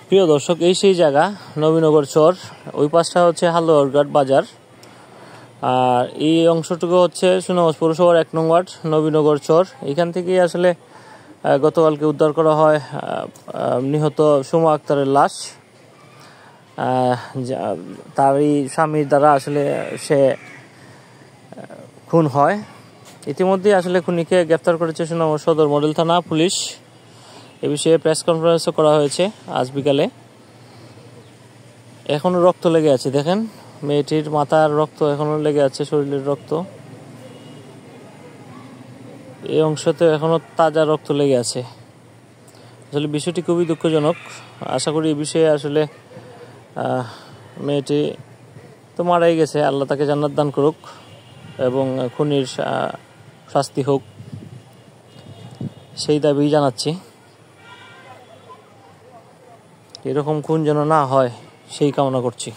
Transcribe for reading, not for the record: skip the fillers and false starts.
প্রিয় দর্শক, এই সেই জায়গা নবীনগর চর, ওই পাশটা হচ্ছে হালুয়াঘাট বাজার, আর এই অংশটুকু হচ্ছে সুনামগঞ্জ পৌরসভার 1 নং ওয়ার্ড নবীনগর চর। এখান থেকেই আসলে গতকালকে উদ্ধার করা হয় নিহত সুমা আক্তারের লাশ। তারই স্বামীর দ্বারা আসলে সে খুন হয়। ইতিমধ্যে আসলে খুনিকে গ্রেফতার করেছে সুনামগঞ্জ সদর মডেল থানা পুলিশ। এ বিষয়ে প্রেস কনফারেন্সও করা হয়েছে আজ বিকালে। এখনো রক্ত লেগে আছে, দেখেন মেয়েটির মাথার রক্ত এখনো লেগে আছে, শরীরের রক্ত এই অংশতে এখনো তাজা রক্ত লেগে আছে। আসলে বিষয়টি খুবই দুঃখজনক। আশা করি এই বিষয়ে আসলে মেয়েটি তো মারাই গেছে, আল্লাহ তাকে জান্নাত দান করুক এবং খুনির শাস্তি হোক, সেই দাবি জানাচ্ছি। এরকম খুন যেন না হয় সেই কামনা করছি।